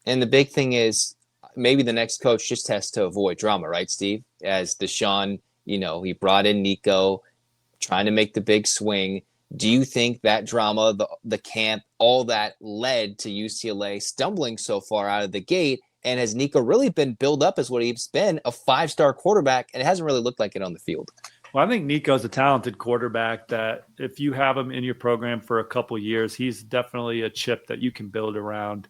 And the big thing is maybe the next coach just has to avoid drama, right, Steve? As Deshaun, he brought in Nico, trying to make the big swing. Do you think that drama, the camp, all that led to UCLA stumbling so far out of the gate? And has Nico really been built up as what he's been, a 5-star quarterback, and it hasn't really looked like it on the field? Well, I think Nico's a talented quarterback that if you have him in your program for a couple of years, he's definitely a chip that you can build around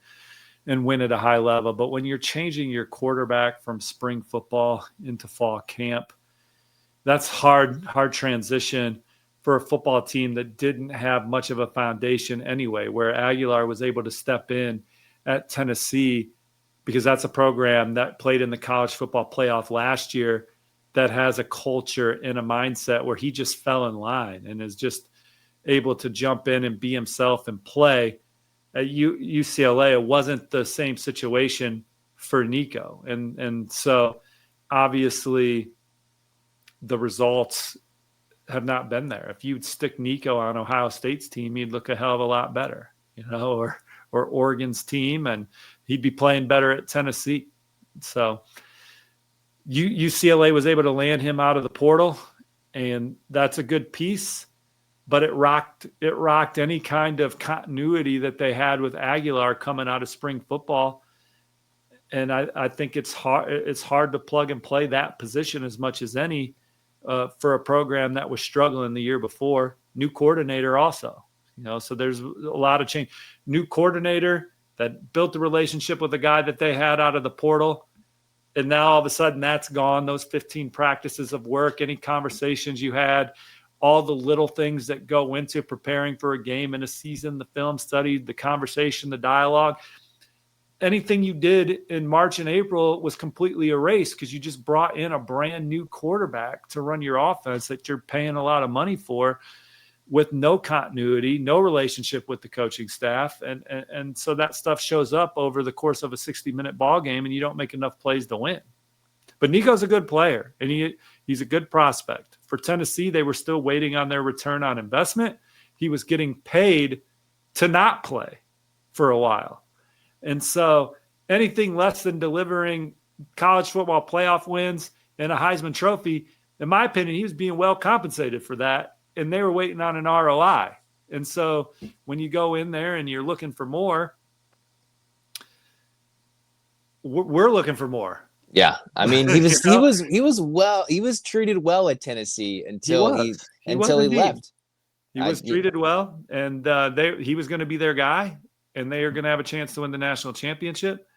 and win at a high level. But when you're changing your quarterback from spring football into fall camp, that's hard transition for a football team that didn't have much of a foundation anyway, where Aguilar was able to step in at Tennessee because that's a program that played in the college football playoff last year that has a culture and a mindset where he just fell in line and is just able to jump in and be himself and play. At UCLA, it wasn't the same situation for Nico. And so obviously the results have not been there. If you'd stick Nico on Ohio State's team, he'd look a hell of a lot better, or Oregon's team, and he'd be playing better at Tennessee. So UCLA was able to land him out of the portal, and that's a good piece. But it rocked any kind of continuity that they had with Aguilar coming out of spring football. And I think it's hard to plug and play that position as much as any for a program that was struggling the year before. New coordinator also, so there's a lot of change. New coordinator that built the relationship with the guy that they had out of the portal. And now all of a sudden that's gone. Those 15 practices of work, any conversations you had, all the little things that go into preparing for a game in a season, the film study, the conversation, the dialogue, anything you did in March and April was completely erased because you just brought in a brand new quarterback to run your offense that you're paying a lot of money for with no continuity, no relationship with the coaching staff. And so that stuff shows up over the course of a 60-minute ball game and you don't make enough plays to win. But Nico's a good player, and he's a good prospect. For Tennessee, they were still waiting on their return on investment. He was getting paid to not play for a while. And so anything less than delivering college football playoff wins and a Heisman Trophy, in my opinion, he was being well compensated for that, and they were waiting on an ROI. And so when you go in there and you're looking for more, we're looking for more. Yeah, I mean, he was treated well at Tennessee until he left. He was treated well, and he was going to be their guy, and they are going to have a chance to win the national championship.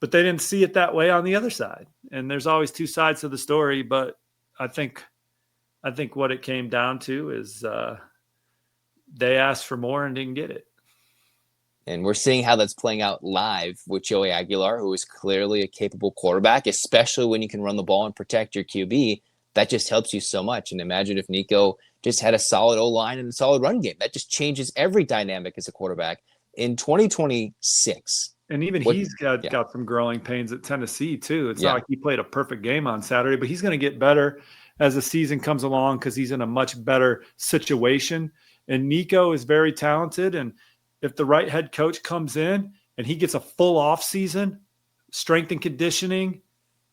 But they didn't see it that way on the other side. And there's always two sides to the story. But I think what it came down to is they asked for more and didn't get it. And we're seeing how that's playing out live with Joey Aguilar, who is clearly a capable quarterback, especially when you can run the ball and protect your QB. That just helps you so much. And imagine if Nico just had a solid O-line and a solid run game. That just changes every dynamic as a quarterback. In 2026. And even he's got some growing pains at Tennessee, too. It's not like he played a perfect game on Saturday, but he's going to get better as the season comes along because he's in a much better situation. And Nico is very talented, and if the right head coach comes in and he gets a full off season, strength and conditioning,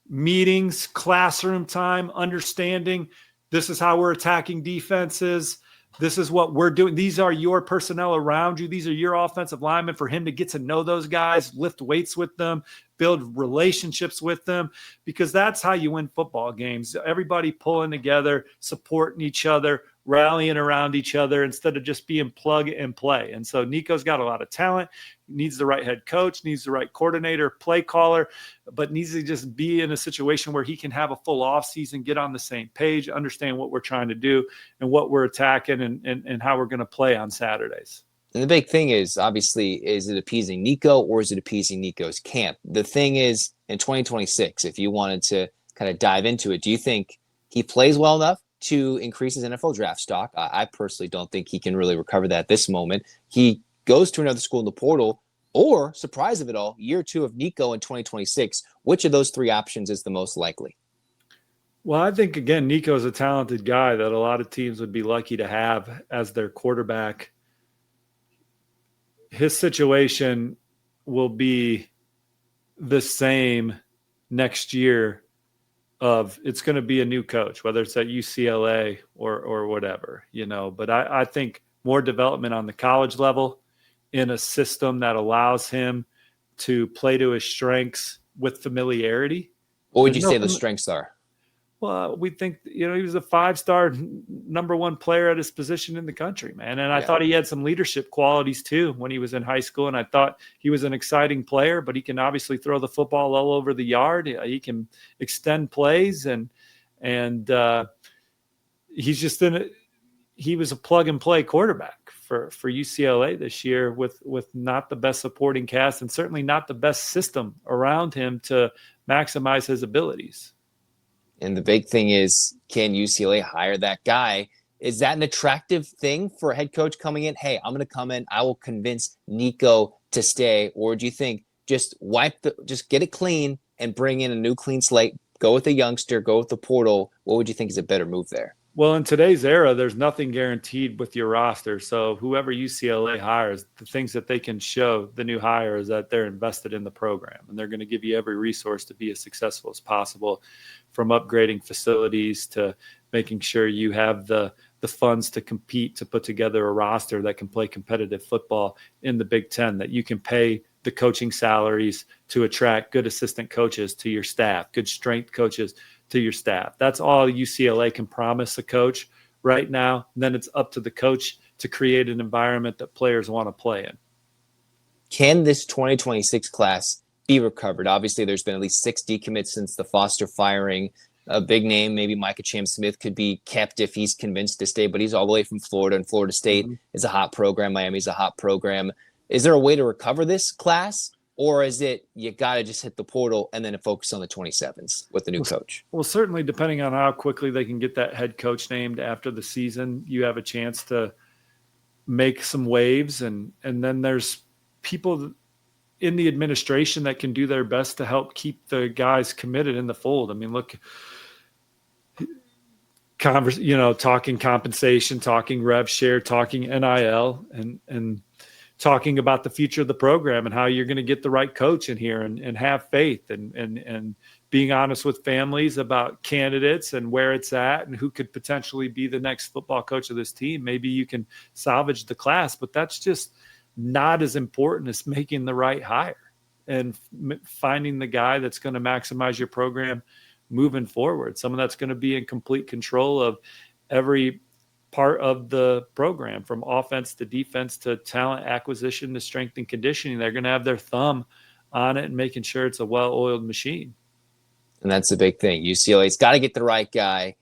meetings, classroom time, understanding this is how we're attacking defenses. This is what we're doing. These are your personnel around you. These are your offensive linemen, for him to get to know those guys, lift weights with them, build relationships with them, because that's how you win football games. Everybody pulling together, supporting each other, rallying around each other instead of just being plug and play. And so Nico's got a lot of talent, needs the right head coach, needs the right coordinator, play caller, but needs to just be in a situation where he can have a full off season, get on the same page, understand what we're trying to do and what we're attacking and how we're going to play on Saturdays. And the big thing is, obviously, is it appeasing Nico or is it appeasing Nico's camp? The thing is, in 2026, if you wanted to kind of dive into it, do you think he plays well enough to increase his NFL draft stock? I personally don't think he can really recover that at this moment. He goes to another school in the portal, or, surprise of it all, year two of Nico in 2026. Which of those three options is the most likely? Well, I think, again, Nico's a talented guy that a lot of teams would be lucky to have as their quarterback. His situation will be the same next year. It's going to be a new coach, whether it's at UCLA or whatever, But I think more development on the college level in a system that allows him to play to his strengths with familiarity. What would you say the strengths are? Well, we think, he was a 5-star number one player at his position in the country, man. And I thought he had some leadership qualities too when he was in high school. And I thought he was an exciting player, but he can obviously throw the football all over the yard. He can extend plays and he's just he was a plug and play quarterback for UCLA this year with not the best supporting cast and certainly not the best system around him to maximize his abilities. And the big thing is, can UCLA hire that guy? Is that an attractive thing for a head coach coming in? Hey, I'm going to come in. I will convince Nico to stay. Or do you think just get it clean and bring in a new clean slate? Go with the youngster, go with the portal. What would you think is a better move there? Well, in today's era, there's nothing guaranteed with your roster. So whoever UCLA hires, the things that they can show the new hire is that they're invested in the program and they're going to give you every resource to be as successful as possible, from upgrading facilities to making sure you have the funds to compete, to put together a roster that can play competitive football in the Big Ten, that you can pay the coaching salaries to attract good assistant coaches to your staff, good strength coaches to your staff. That's all UCLA can promise a coach right now. And then it's up to the coach to create an environment that players want to play in. Can this 2026 class be recovered? Obviously, there's been at least 6 decommits since the Foster firing. A big name, maybe Micah Cham-Smith, could be kept if he's convinced to stay, but he's all the way from Florida, and Florida State is a hot program. Miami's a hot program. Is there a way to recover this class? Or is it you got to just hit the portal and then focus on the 27s with the new coach? Well, certainly depending on how quickly they can get that head coach named after the season, you have a chance to make some waves. And then there's people in the administration that can do their best to help keep the guys committed in the fold. I mean, look, talking compensation, talking rev share, talking NIL, and talking about the future of the program and how you're going to get the right coach in here and have faith and being honest with families about candidates and where it's at and who could potentially be the next football coach of this team. Maybe you can salvage the class, but that's just not as important as making the right hire and finding the guy that's going to maximize your program moving forward. Someone that's going to be in complete control of every part of the program, from offense to defense to talent acquisition to strength and conditioning. They're going to have their thumb on it and making sure it's a well-oiled machine. And that's the big thing. UCLA's got to get the right guy.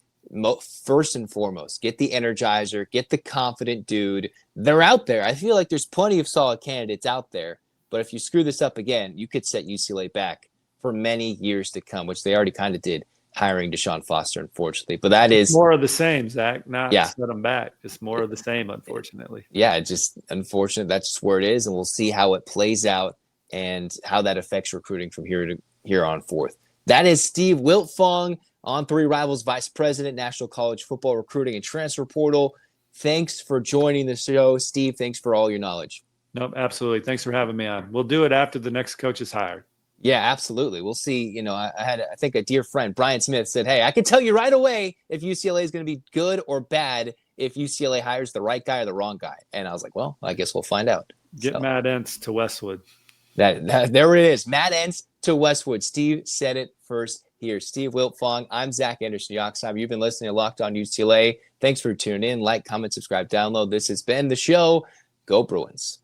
First and foremost, get the energizer, get the confident dude. They're out there. I feel like there's plenty of solid candidates out there. But if you screw this up again, you could set UCLA back for many years to come, which they already kind of did, hiring Deshaun Foster, unfortunately. But that is more of the same, Zach. Not set them back. It's more of the same, unfortunately. Yeah, just unfortunate. That's just where it is, and we'll see how it plays out and how that affects recruiting from here on forth. That is Steve Wiltfong, On Three Rivals Vice President, National College Football Recruiting and Transfer Portal. Thanks for joining the show, Steve. Thanks for all your knowledge. Nope, absolutely. Thanks for having me on. We'll do it after the next coach is hired. Yeah, absolutely. We'll see. I think a dear friend, Brian Smith, said, hey, I can tell you right away if UCLA is going to be good or bad if UCLA hires the right guy or the wrong guy. And I was like, well, I guess we'll find out. Get Matt Entz to Westwood. That there it is. Matt Entz to Westwood. Steve said it first here. Steve Wiltfong. I'm Zach Anderson-Yoxheimer. You've been listening to Locked On UCLA. Thanks for tuning in. Like, comment, subscribe, download. This has been the show. Go Bruins.